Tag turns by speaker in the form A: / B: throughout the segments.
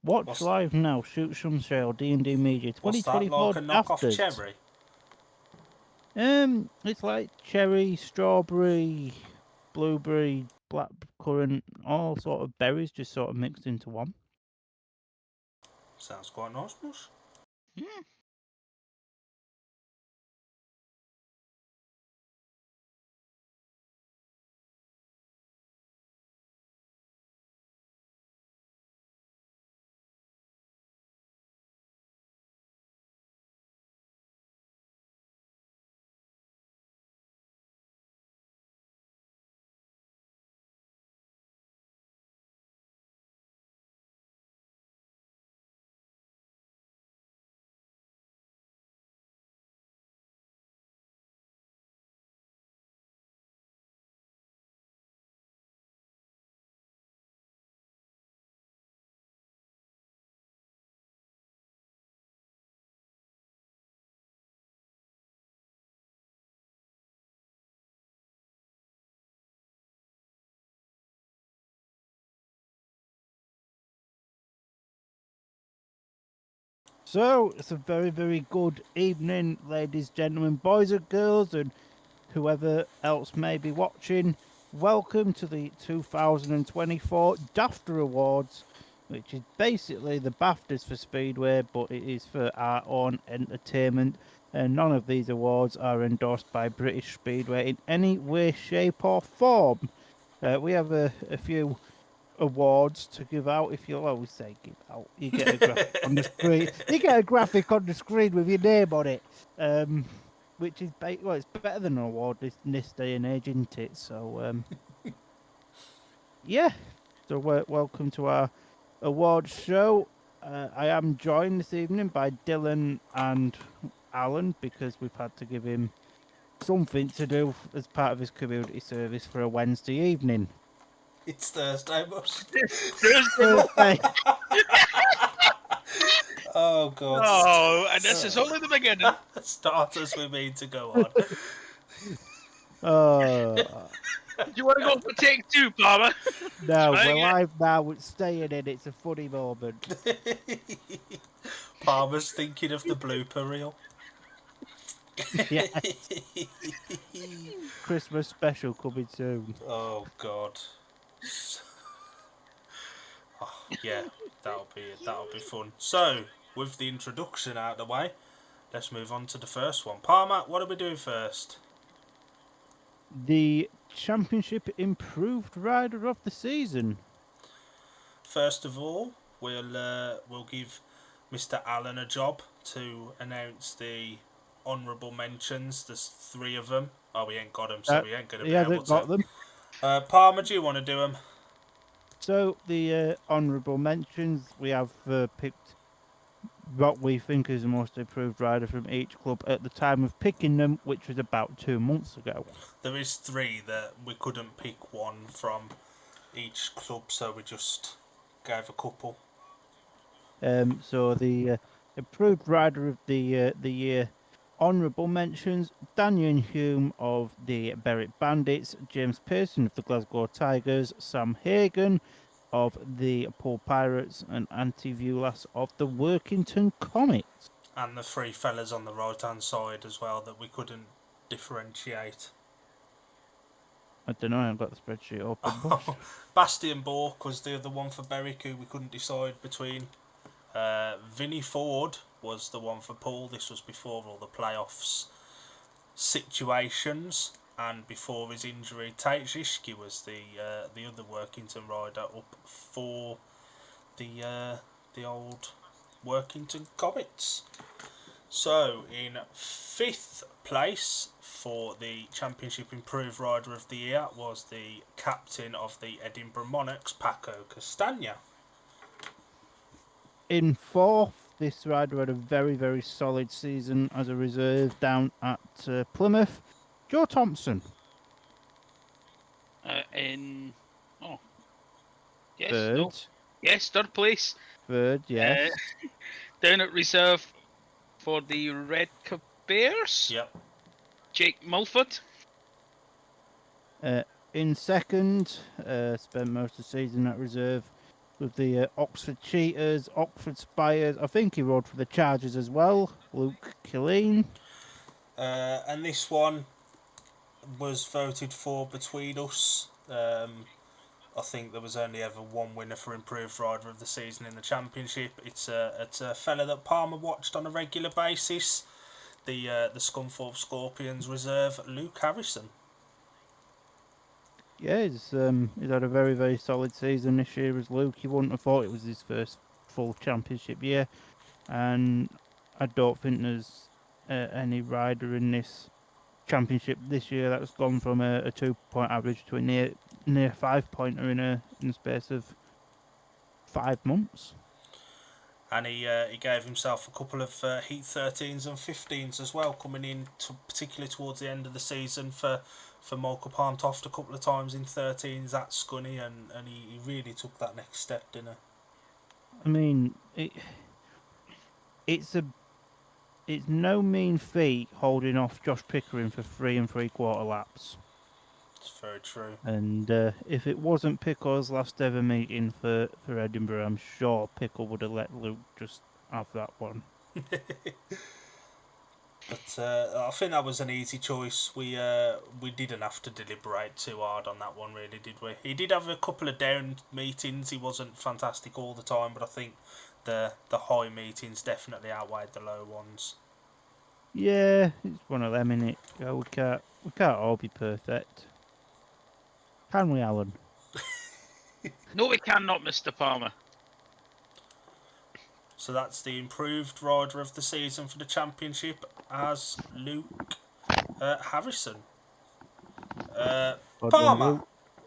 A: Watch live now. Shoot some Shale. D&D Media.
B: What's that,
A: 2024
B: like a knockoff
A: Dafters.
B: cherry?
A: It's like cherry, strawberry, blueberry, blackcurrant, all sort of berries just sort of mixed into one.
B: Sounds quite nice, Mush.
A: So, it's a very, very good evening, ladies, gentlemen, boys and girls, and whoever else may be watching. Welcome to the 2024 Dafter Awards, which is basically the BAFTAs for Speedway, but it is for our own entertainment. And none of these awards are endorsed by British Speedway in any way, shape, or form. We have a few awards to give out. If you always say give out, you get a graphic on the screen. You get a graphic on the screen with your name on it, which is well, it's better than an award in this day and age, isn't it? So yeah. So welcome to our awards show. I am joined this evening by Dylan and Alan because we've had to give him something to do as part of his community service for a Wednesday evening.
B: It's Thursday, Mush.
A: Thursday.
B: Oh, God.
C: Oh, and this is only the beginning.
B: Start as we mean to go on.
C: Do you want to go for take two, Palmer?
A: No,
C: Try
A: we're
C: again.
A: live now. It's staying in. It's a funny moment.
B: Palmer's thinking of the blooper reel.
A: Yeah. Christmas special coming soon.
B: Oh, God. Oh, yeah, that'll be fun. So, with the introduction out of the way, let's move on to the first one. Palmer, what are we doing first?
A: The Championship Improved Rider of the Season.
B: First of all, we'll give Mr. Allen a job to announce the honourable mentions. There's 3 of them. Oh, we ain't got them, so we ain't going to be able to.
A: Got them.
B: Palmer, do you want to do them?
A: So the honourable mentions, we have picked what we think is the most improved rider from each club at the time of picking them, which was about 2 months ago.
B: There is 3 that we couldn't pick one from each club, so we just gave a couple.
A: So the improved rider of the year honourable mentions: Daniel Hume of the Berwick Bandits, James Pearson of the Glasgow Tigers, Sam Hagan of the Poole Pirates, and Antti Vulas of the Workington Comets.
B: And the 3 fellas on the right hand side as well that we couldn't differentiate.
A: I don't know, I haven't got the spreadsheet open.
B: Bastian Bork was the other one for Berwick who we couldn't decide between. Vinnie Ford was the one for Poole. This was before all the playoffs situations and before his injury. Tate Zizki was the other Workington rider up for the old Workington Comets. So in 5th place for the Championship Improved Rider of the Year was the captain of the Edinburgh Monarchs, Paco Castagna.
A: In 4th, this rider had a very, very solid season as a reserve down at Plymouth. Joe Thompson.
C: Yes,
A: Third.
C: no. Yes, 3rd place.
A: 3rd, yes.
C: Down at reserve for the Red Cup Bears.
B: Yep.
C: Jake Mulford.
A: In 2nd, spent most of the season at reserve with the Oxford Cheaters, Oxford Spires. I think he rode for the Chargers as well. Luke Killeen.
B: And this one was voted for between us. I think there was only ever one winner for improved rider of the season in the championship. It's a fella that Palmer watched on a regular basis. The Scunthorpe Scorpions reserve, Luke Harrison.
A: Yeah, he's had a very, very solid season this year as Luke. You wouldn't have thought it was his first full championship year. And I don't think there's any rider in this championship this year that's gone from a 2-point average to a near 5-pointer in the space of 5 months.
B: And he gave himself a couple of Heat 13s and 15s as well, coming in particularly towards the end of the season for Michael Palmtoft a couple of times in 13s at Scunny, and he really took that next step, didn't he?
A: I mean, it's no mean feat holding off Josh Pickering for 3 3/4 laps.
B: It's very true.
A: And if it wasn't Pickle's last ever meeting for Edinburgh, I'm sure Pickle would have let Luke just have that one.
B: But I think that was an easy choice. We didn't have to deliberate too hard on that one, really, did we? He did have a couple of down meetings. He wasn't fantastic all the time, but I think the high meetings definitely outweighed the low ones.
A: Yeah, it's one of them, innit? We can't all be perfect. Can we, Alan?
C: No, we cannot, Mr. Palmer.
B: So that's the improved rider of the season for the championship as Luke Harrison. Palmer,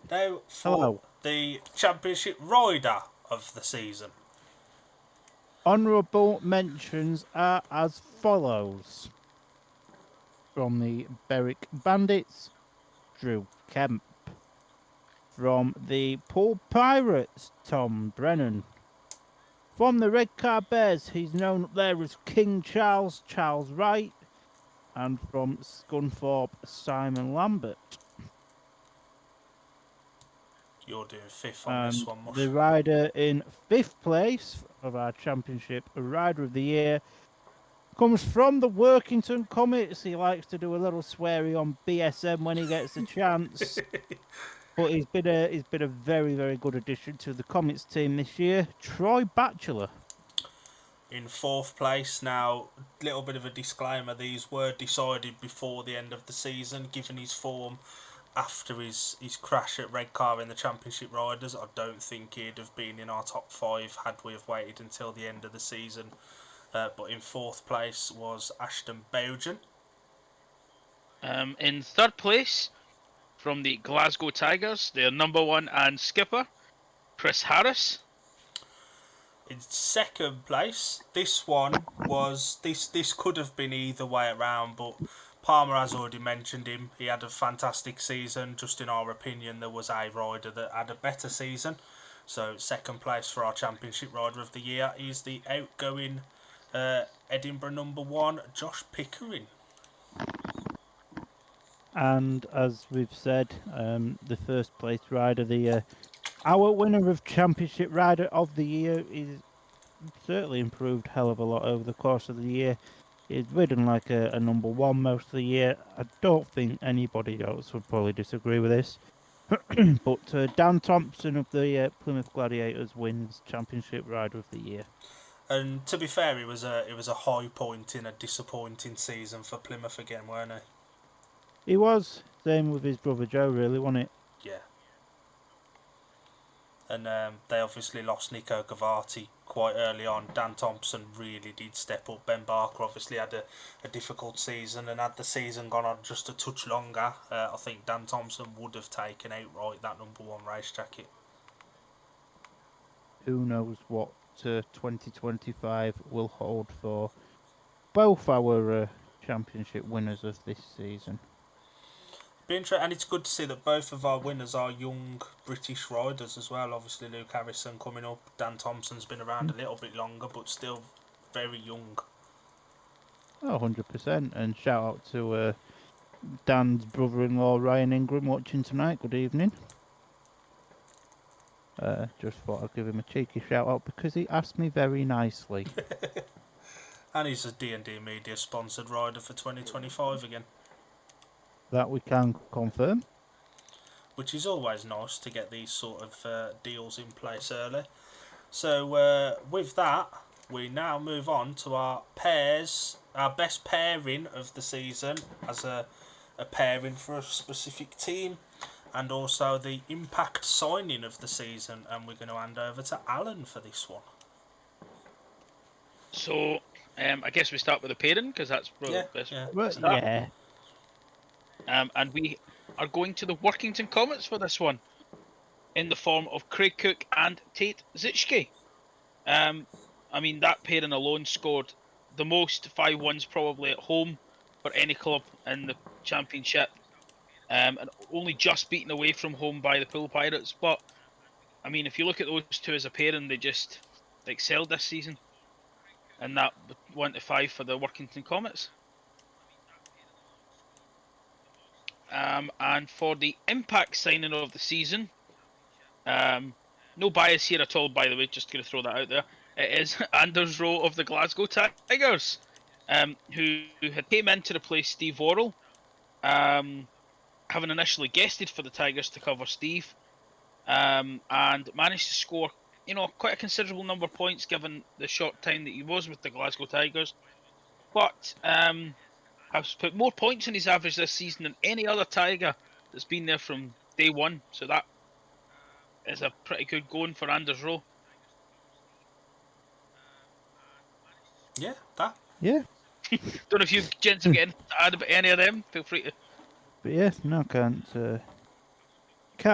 B: now for the championship rider of the season.
A: Honourable mentions are as follows. From the Berwick Bandits, Drew Kemp. From the Poole Pirates, Tom Brennan. From the Red Car Bears, he's known up there as King Charles Wright. And from Scunthorpe, Simon Lambert.
B: You're doing fifth on this one, Mush.
A: The rider in 5th place of our championship Rider of the Year comes from the Workington Comets. He likes to do a little sweary on BSM when he gets a chance. But he's been a very, very good addition to the Comets team this year. Troy Batchelor.
B: In 4th place. Now, little bit of a disclaimer, these were decided before the end of the season, given his form after his crash at Red Car in the Championship Riders. I don't think he'd have been in our top 5 had we have waited until the end of the season. But in 4th place was Ashton Bowden.
C: In 3rd place, from the Glasgow Tigers, their number 1 and skipper, Chris Harris.
B: In 2nd place, this one was this could have been either way around, but Palmer has already mentioned him. He had a fantastic season. Just in our opinion, there was a rider that had a better season. So 2nd place for our championship rider of the year is the outgoing Edinburgh number 1, Josh Pickering.
A: And as we've said, the 1st place rider, our winner of Championship Rider of the Year, is certainly improved hell of a lot over the course of the year. He's ridden like a number 1 most of the year. I don't think anybody else would probably disagree with this. But Dan Thompson of the Plymouth Gladiators wins Championship Rider of the Year.
B: And to be fair, it was a high point in a disappointing season for Plymouth again, weren't he?
A: He was. Same with his brother Joe, really, wasn't it?
B: Yeah. And they obviously lost Nico Gavati quite early on. Dan Thompson really did step up. Ben Barker obviously had a difficult season, and had the season gone on just a touch longer, I think Dan Thompson would have taken outright that number 1 race jacket.
A: Who knows what 2025 will hold for both our championship winners of this season.
B: And it's good to see that both of our winners are young British riders as well. Obviously Luke Harrison coming up. Dan Thompson's been around a little bit longer, but still very young.
A: Oh, 100%. And shout out to Dan's brother-in-law Ryan Ingram watching tonight. Good evening. Just thought I'd give him a cheeky shout out because he asked me very nicely.
B: And he's a D&D Media sponsored rider for 2025 again,
A: That we can confirm.
B: which is always nice to get these sort of deals in place early. So with that, we now move on to our pairs, our best pairing of the season as a pairing for a specific team, and also the impact signing of the season. And we're going to hand over to Alan for this one.
C: So, I guess we start with the pairing because that's probably
B: Yeah,
C: the best.
B: yeah.
A: Well,
C: Start.
A: yeah.
C: And we are going to the Workington Comets for this one, in the form of Craig Cook and Tate Zitschke. I mean, that pairing alone scored the most 5-1s probably at home for any club in the championship, and only just beaten away from home by the Pool Pirates. But I mean, if you look at those two as a pairing, they excelled this season, and that 1-5 for the Workington Comets. And for the impact signing of the season, no bias here at all, by the way, just going to throw that out there. It is Anders Rowe of the Glasgow Tigers, who had came in to replace Steve Worrell, having initially guested for the Tigers to cover Steve, and managed to score, quite a considerable number of points given the short time that he was with the Glasgow Tigers. But has put more points in his average this season than any other Tiger that's been there from day one. So that is a pretty good going for Anders Rowe.
B: Yeah, that.
A: Yeah.
C: Don't know if you gents are getting to add about any of them. Feel free to.
A: But yes, no, can't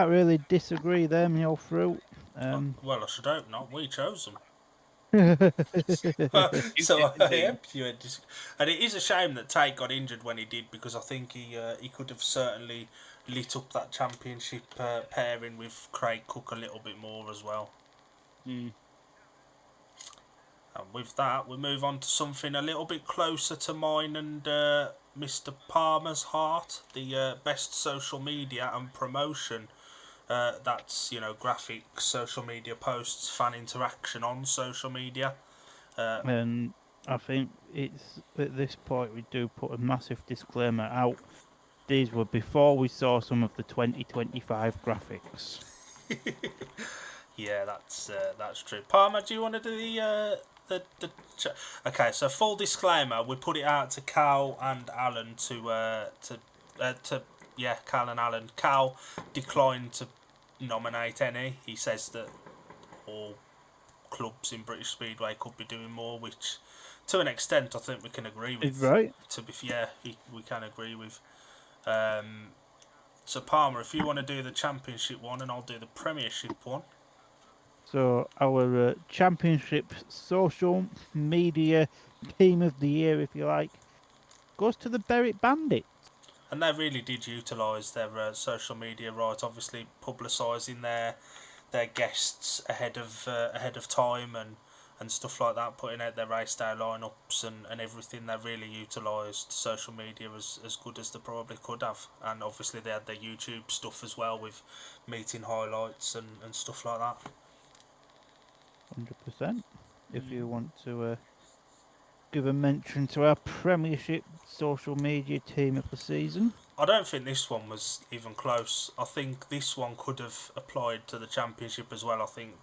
A: really disagree there, me old fruit.
B: Well, I should hope not. We chose them.
C: You
B: So
C: did
B: I
C: indeed.
B: hope you had and it is a shame that Tate got injured when he did, because I think he could have certainly lit up that championship pairing with Craig Cook a little bit more as well.
C: Mm.
B: And with that, we move on to something a little bit closer to mine and Mr. Palmer's heart, the best social media and promotion. That's, graphics, social media posts, fan interaction on social media.
A: And I think it's at this point we do put a massive disclaimer out. These were before we saw some of the 2025 graphics.
B: Yeah, that's true. Palmer, do you want to do okay, so full disclaimer, we put it out to Cal and Alan Cal and Alan. Cal declined to nominate any. He says that all clubs in British Speedway could be doing more, which to an extent I think we can agree with.
A: Right.
B: We can agree with. So Palmer, if you want to do the championship one, and I'll do the premiership one.
A: So our championship social media team of the year, if you like, goes to the Berwick Bandits.
B: And they really did utilise their social media right, obviously publicising their guests ahead of time and stuff like that, putting out their race day lineups and everything. They really utilised social media as good as they probably could have, and obviously they had their YouTube stuff as well with meeting highlights and stuff like that.
A: 100%. If you want to give a mention to our premiership social media team of the season.
B: I don't think this one was even close. I think this one could have applied to the championship as well. I think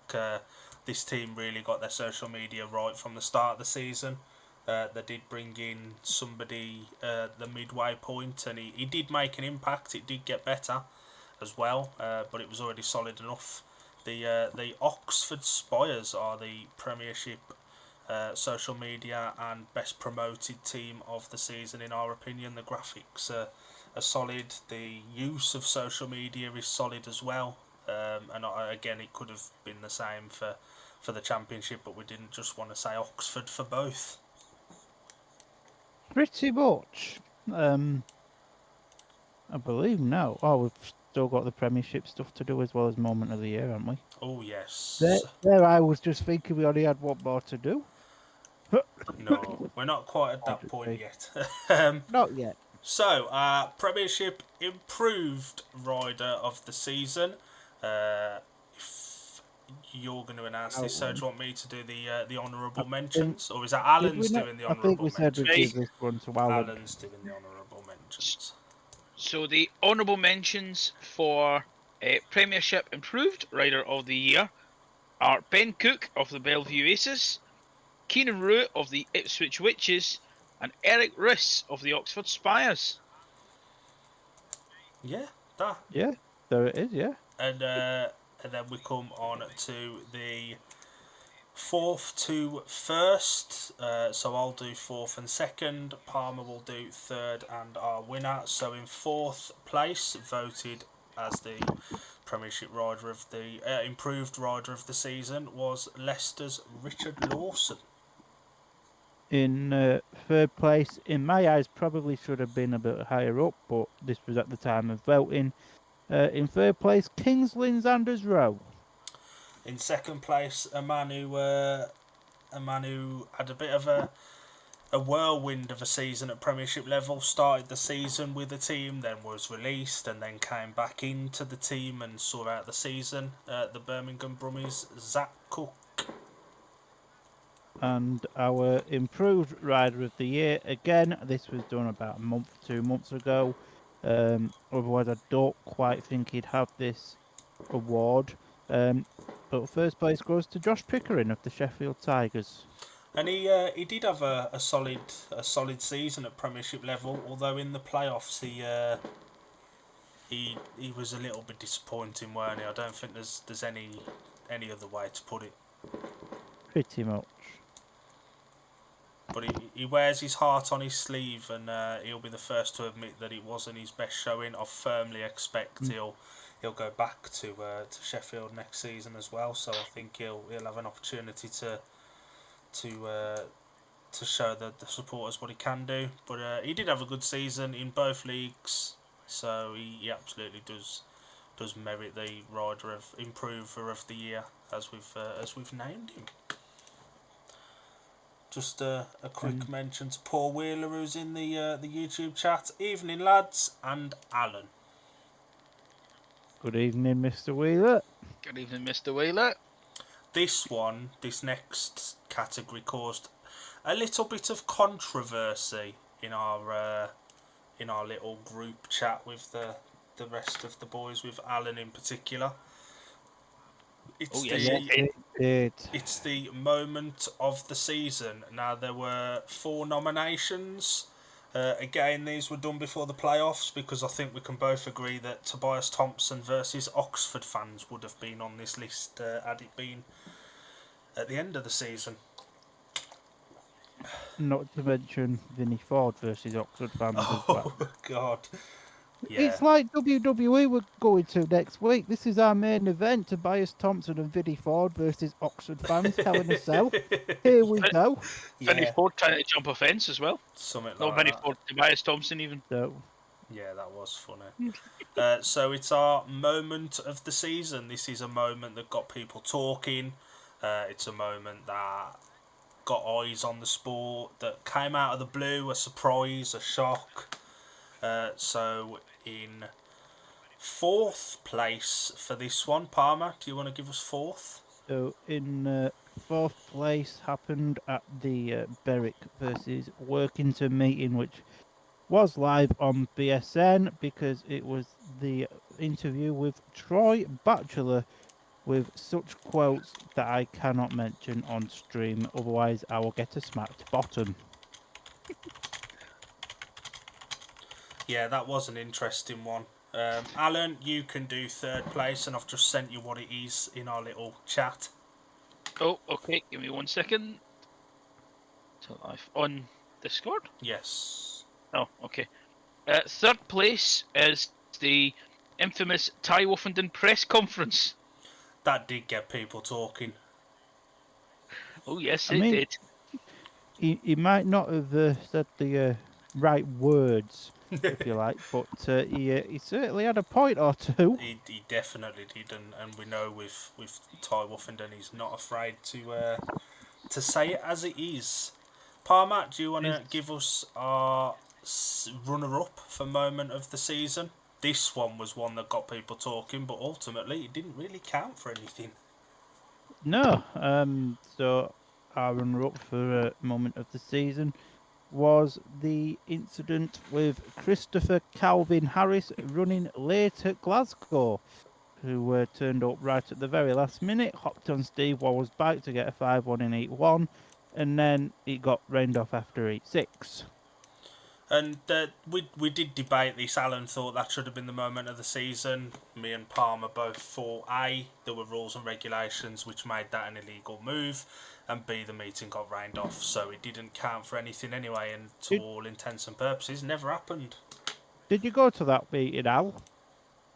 B: this team really got their social media right from the start of the season. They did bring in somebody the midway point, and he did make an impact. It did get better as well, but it was already solid enough. The Oxford Spires are the premiership social media and best promoted team of the season in our opinion. The graphics are solid, the use of social media is solid as well, and again it could have been the same for the championship, but we didn't just want to say Oxford for both.
A: Pretty much. I believe now. Oh, we've still got the premiership stuff to do as well as moment of the year, haven't we?
B: Oh yes.
A: There I was just thinking we only had one more to do.
B: No, we're not quite at that point yet.
A: Not yet.
B: So, Premiership Improved Rider of the Season. you're going to announce this, so do you want me to do the honourable
A: think-
B: mentions, or is that
A: Did we
B: Alan's
A: not?
B: doing the
A: I think
B: honourable
A: we said we'd
B: mentions?
A: give this one to Alan.
B: Alan's doing the honourable mentions.
C: So the honourable mentions for Premiership Improved Rider of the Year are Ben Cook of the Bellevue Aces, Keenan Root of the Ipswich Witches, and Eric Riss of the Oxford Spires.
B: Yeah, that.
A: Yeah, there it is. Yeah.
B: And then we come on to the fourth to first. So I'll do fourth and second. Palmer will do third and our winner. So in fourth place, voted as the Premiership rider of the improved rider of the season, was Leicester's Richard Lawson.
A: In third place, in my eyes, probably should have been a bit higher up, but this was at the time of voting. In third place, Kingsley's Anders Rowe.
B: In second place, a man who had a bit of a whirlwind of a season at Premiership level. Started the season with the team, then was released, and then came back into the team and saw out the season. The Birmingham Brummies, Zach Cook.
A: And our improved rider of the year, again, this was done about a month, 2 months ago. Otherwise, I don't quite think he'd have this award. But first place goes to Josh Pickering of the Sheffield Tigers.
B: And he did have a solid season at Premiership level, although in the playoffs he was a little bit disappointing, weren't he? I don't think there's any other way to put it.
A: Pretty much.
B: But he wears his heart on his sleeve, and he'll be the first to admit that it wasn't his best showing. I firmly expect he'll go back to Sheffield next season as well. So I think he'll have an opportunity to show the supporters what he can do. But he did have a good season in both leagues, so he absolutely does merit the rider of improver of the year as we've named him. Just a quick mention to Paul Wheeler, who's in the YouTube chat. Evening, lads, and Alan.
A: Good evening, Mr. Wheeler.
C: Good evening, Mr. Wheeler.
B: This next category caused a little bit of controversy in our little group chat with the rest of the boys, with Alan in particular. It's it's the moment of the season. Now, there were 4 nominations. Again, these were done before the playoffs, because I think we can both agree that Tobias Thompson versus Oxford fans would have been on this list had it been at the end of the season.
A: Not to mention Vinnie Ford versus Oxford fans as well.
B: Oh, God. Yeah.
A: It's like WWE we're going to next week. This is our main event: Tobias Thompson and Vinnie Ford versus Oxford fans. Hell in a Cell. Here we go.
C: Vinnie Ford trying to jump a fence as well.
B: Something like
C: Not Vinnie
B: that.
C: Ford, Tobias Thompson even.
A: So,
B: Yeah, that was funny. So it's our moment of the season. This is a moment that got people talking. It's a moment that got eyes on the sport, that came out of the blue, a surprise, a shock. So in 4th place for this one, Palmer, do you want to give us 4th?
A: So in 4th place happened at the Berwick versus Workington meeting, which was live on BSN because it was the interview with Troy Batchelor with such quotes that I cannot mention on stream, otherwise I will get a smacked bottom.
B: Yeah, that was an interesting one. Alan, you can do 3rd place, and I've just sent you what it is in our little chat.
C: Oh, okay. Give me 1 second. So live on Discord.
B: Yes.
C: Oh, okay. 3rd place is the infamous Ty Woffenden press conference.
B: That did get people talking.
C: Oh yes,
A: I
C: it
A: mean,
C: did.
A: He might not have said the right words, if you like, but he certainly had a point or two.
B: He definitely did, and we know with Ty Woffenden, he's not afraid to say it as it is. Palmer, do you want to give us our runner-up for moment of the season? This one was one that got people talking, but ultimately it didn't really count for anything.
A: No. So our runner-up for a moment of the season was the incident with Christopher Calvin Harris running late at Glasgow, who turned up right at the very last minute, hopped on Steve Wall's bike to get a 5-1 in Heat 1, and then it got rained off after Heat 6.
B: And we did debate this. Alan thought that should have been the moment of the season. Me and Palmer both thought A, there were rules and regulations which made that an illegal move, and B, the meeting got rained off, so it didn't count for anything anyway, and to
A: Did,
B: all intents and purposes, never happened.
A: did you go to that meeting, Al?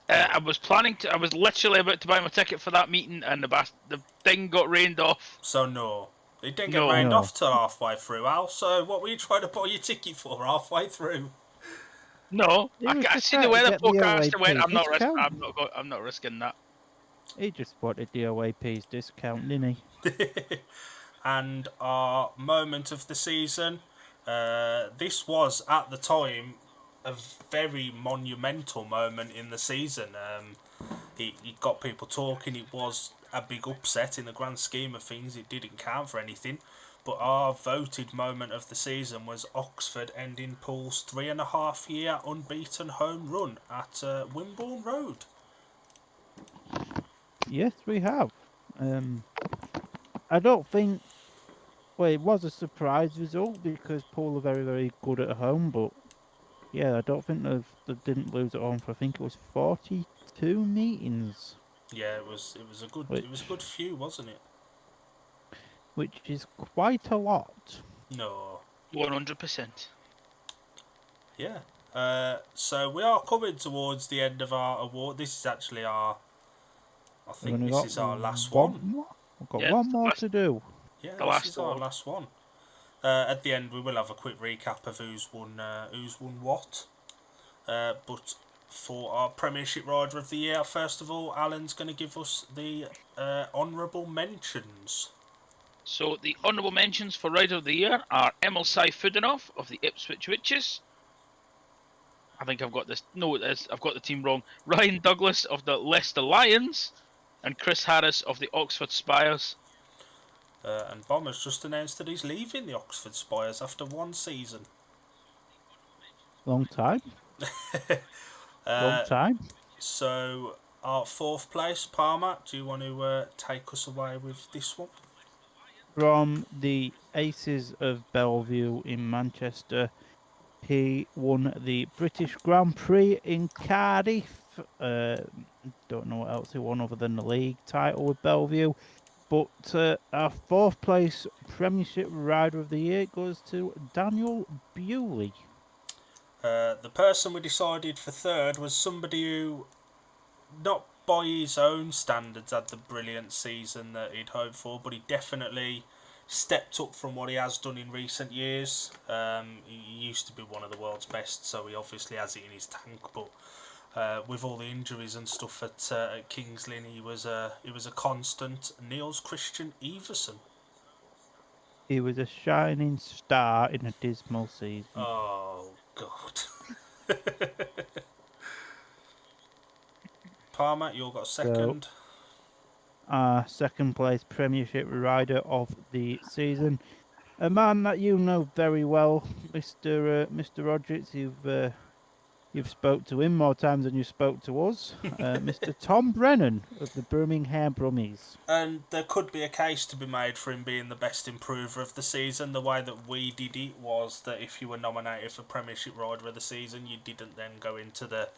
C: I was planning to. I was literally about to buy my ticket for that meeting, and the thing got rained off.
B: So no. It didn't get
C: No.
B: rained
A: No.
B: off till halfway through, Al, so what were you trying to buy your ticket for halfway through?
C: No,
A: He
C: I
A: was
C: I
A: just
C: see the
A: trying to
C: weather
A: get the
C: forecast. I went.
A: OAP
C: I'm not.
A: discount.
C: I'm not risking that.
A: He just wanted the OAP's discount, didn't he?
B: And our moment of the season, this was at the time a very monumental moment in the season. It got people talking. It was a big upset in the grand scheme of things. It didn't count for anything. But our voted moment of the season was Oxford ending Pool's 3.5-year unbeaten home run at Wimborne Road.
A: Yes, we have. I don't think. Well, it was a surprise result because Poole are very, very good at home, but yeah, I don't think they didn't lose at home for. I think it was 42 meetings,
B: Yeah, it was a good few, wasn't it?
A: which is quite a lot.
B: No.
C: 100%.
B: Yeah. So we are coming towards the end of our award. This is actually our. I
A: We've
B: think
A: only
B: this
A: got
B: is our last one.
A: more. We've got
C: Yeah,
A: one more
C: last-
A: to do.
B: Yeah,
C: The
B: this
C: last
B: is our
C: one.
B: last one. At the end, we will have a quick recap of who's won what. But for our Premiership Rider of the Year, first of all, Alan's going to give us the honourable mentions.
C: So the honourable mentions for Rider of the Year are Emil Saifudanov of the Ipswich Witches. I think I've got this. No, I've got the team wrong. Ryan Douglas of the Leicester Lions, and Chris Harris of the Oxford Spires.
B: And Bomber's just announced that he's leaving the Oxford Spires after one season.
A: Long time. Long time.
B: So, our fourth place, Palmer, do you want to take us away with this one?
A: From the Aces of Bellevue in Manchester, he won the British Grand Prix in Cardiff. Don't know what else he won other than the league title with Bellevue. But our fourth place Premiership Rider of the Year goes to Daniel Bewley.
B: The person we decided for third was somebody who, not by his own standards, had the brilliant season that he'd hoped for, but he definitely stepped up from what he has done in recent years. He used to be one of the world's best, so he obviously has it in his tank, but with all the injuries and stuff at Kings Lynn, he was a constant. Niels Christian Everson.
A: He was a shining star in a dismal season.
B: Oh God. Palmer, you got second.
A: Our second place Premiership Rider of the season, a man that you know very well, Mr. Rodgers. You've spoke to him more times than you spoke to us, Mr. Tom Brennan of the Birmingham Brummies.
B: And there could be a case to be made for him being the best improver of the season. The way that we did it was that if you were nominated for Premiership Rider of the season, you didn't then go into the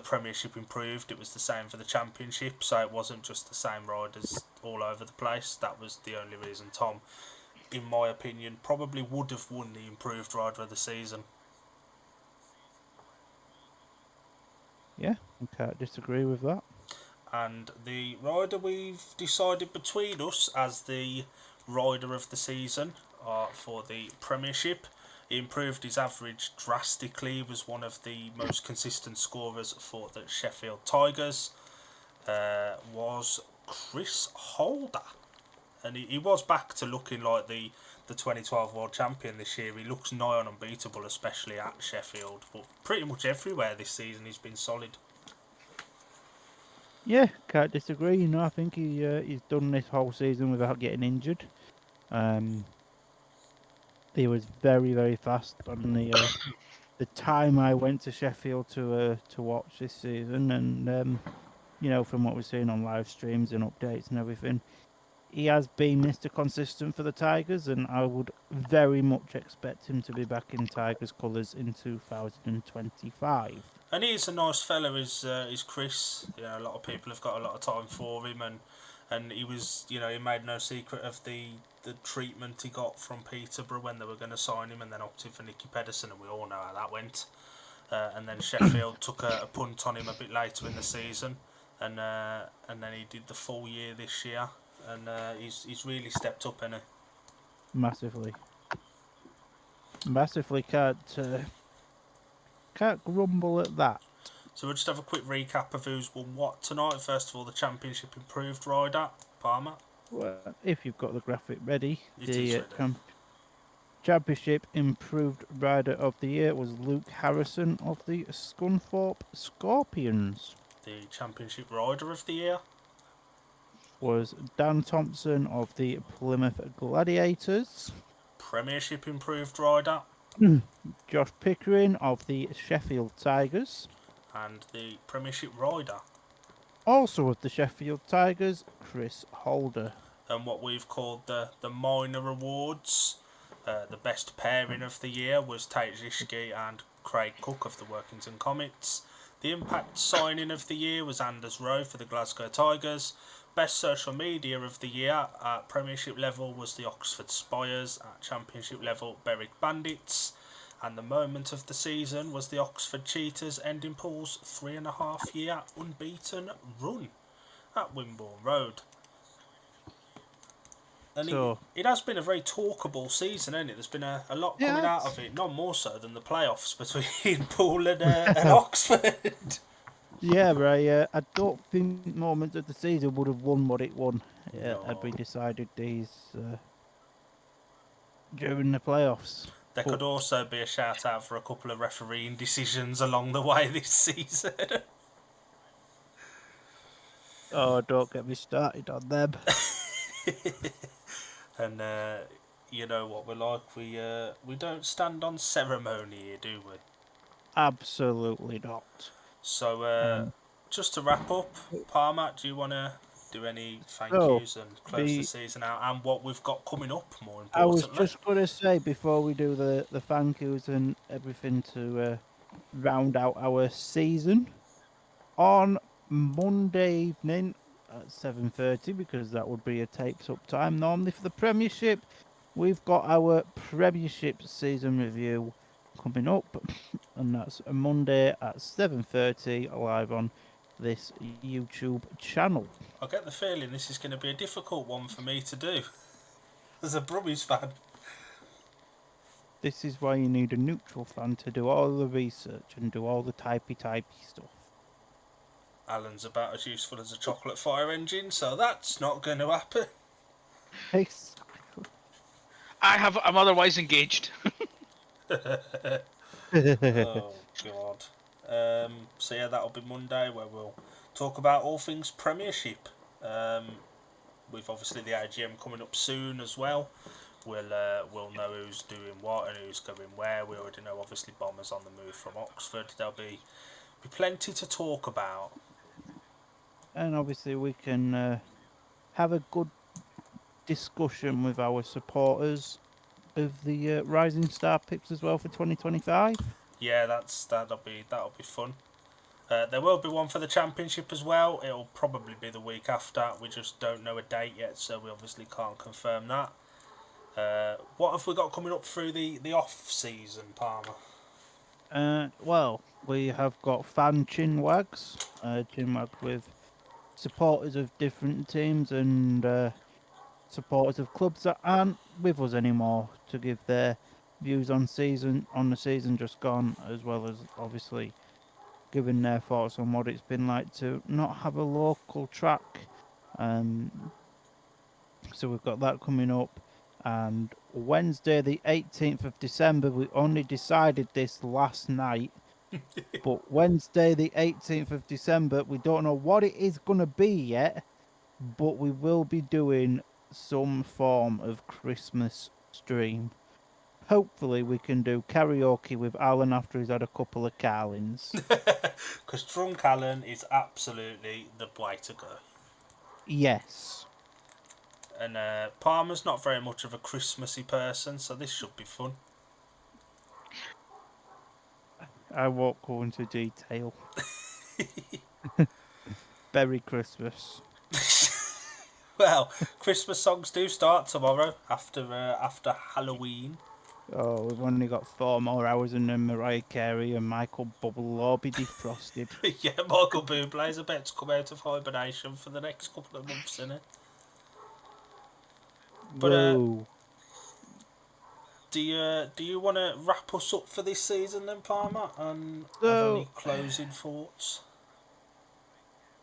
B: Premiership improved. It was the same for the Championship, so it wasn't just the same riders all over the place. That was the only reason Tom, in my opinion, probably would have won the improved Rider of the season.
A: Yeah, I can't disagree with that.
B: And the rider we've decided between us as the rider of the season for the Premiership, he improved his average drastically. He was one of the most consistent scorers for the Sheffield Tigers. Was Chris Holder, and he was back to looking like the 2012 world champion this year. He looks nigh on unbeatable, especially at Sheffield, but pretty much everywhere this season he's been solid.
A: Yeah, can't disagree. I think he's done this whole season without getting injured. Um, he was very very fast on the time I went to Sheffield to watch this season, and from what we're seeing on live streams and updates and everything, he has been Mr. Consistent for the Tigers, and I would very much expect him to be back in Tigers colours in 2025.
B: And he's a nice fella, is Chris. A lot of people have got a lot of time for him, and he was, he made no secret of the treatment he got from Peterborough when they were going to sign him, and then opted for Nicky Pedersen, and we all know how that went. And then Sheffield took a punt on him a bit later in the season, and then he did the full year this year, and he's really stepped up, hasn't he?
A: Massively, massively can't grumble at that.
B: So we'll just have a quick recap of who's won what tonight. First of all, the Championship Improved Rider, Palmer.
A: Well, if you've got the graphic ready,
B: It is ready.
A: Championship Improved Rider of the Year was Luke Harrison of the Scunthorpe Scorpions.
B: The Championship Rider of the Year
A: Was Dan Thompson of the Plymouth Gladiators.
B: Premiership Improved Rider.
A: Josh Pickering of the Sheffield Tigers.
B: And the Premiership Rider.
A: Also of the Sheffield Tigers, Chris Holder.
B: And what we've called the minor awards. The best pairing of the year was Tate Zishki and Craig Cook of the Workington Comets. The impact signing of the year was Anders Rowe for the Glasgow Tigers. Best social media of the year at Premiership level was the Oxford Spires. At Championship level, Berwick Bandits. And the moment of the season was the Oxford Cheetahs ending Paul's 3.5-year unbeaten run at Wimborne Road. And it has been a very talkable season, hasn't it? There's been a lot coming out of it, none more so than the playoffs between Paul and Oxford.
A: Yeah, but I don't think moments of the season would have won what it won had we decided these during the playoffs.
B: There could also be a shout out for a couple of refereeing decisions along the way this season.
A: Oh, don't get me started on them.
B: And you know what we're like. We don't stand on ceremony here, do we?
A: Absolutely not.
B: So just to wrap up, Palmer, do you want to do any thank yous and close the season out, and what we've got coming up, more importantly?
A: I was just going to say, before we do the thank yous and everything to round out our season, on Monday evening at 7:30, because that would be a takes up time normally for the Premiership, we've got our Premiership season review coming up, and that's a Monday at 7:30 live on this YouTube channel.
B: I get the feeling this is going to be a difficult one for me to do as a Brummies fan.
A: This is why you need a neutral fan to do all the research and do all the typey stuff.
B: Alan's about as useful as a chocolate fire engine, so that's not going to happen.
A: Exactly.
C: I'm otherwise engaged.
B: Oh God. So yeah, that'll be Monday, where we'll talk about all things Premiership. We've obviously the AGM coming up soon as well. We'll know who's doing what and who's going where. We already know obviously Bombers on the move from Oxford. There'll be plenty to talk about.
A: And obviously we can have a good discussion with our supporters of the Rising Star picks as well for 2025.
B: Yeah, that'll be fun. There will be one for the Championship as well. It'll probably be the week after. We just don't know a date yet, so we obviously can't confirm that. What have we got coming up through the off season, Palmer?
A: Well, we have got fan chinwags with supporters of different teams and supporters of clubs that aren't with us anymore to give their views on the season just gone, as well as obviously giving their thoughts on what it's been like to not have a local track. So we've got that coming up, and Wednesday the 18th of December, we only decided this last night, But Wednesday, the 18th of December, we don't know what it is going to be yet, but we will be doing some form of Christmas stream. Hopefully, we can do karaoke with Alan after he's had a couple of Carlins.
B: Because Drunk Alan is absolutely the way to go.
A: Yes.
B: And Palmer's not very much of a Christmassy person, so this should be fun.
A: I won't go into detail. Merry Christmas.
B: Well, Christmas songs do start tomorrow after Halloween.
A: Oh, we've only got 4 more hours and then Mariah Carey and Michael Bublé will all be defrosted.
B: Yeah, Michael Bublé's about to come out of hibernation for the next couple of months, isn't it? But
A: Whoa.
B: do you want to wrap us up for this season then, Palmer? And have
A: So-
B: any closing thoughts?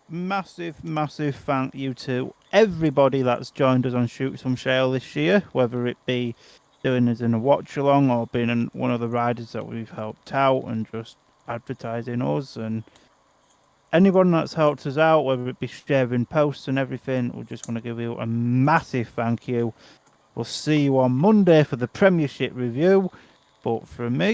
A: Massive, massive thank you to everybody that's joined us on Shoot Some Shale this year, whether it be doing us in a watch along or being one of the riders that we've helped out and just advertising us, and anyone that's helped us out, whether it be sharing posts and everything. We just want to give you a massive thank you. We'll see you on Monday for the Premiership review, but for me,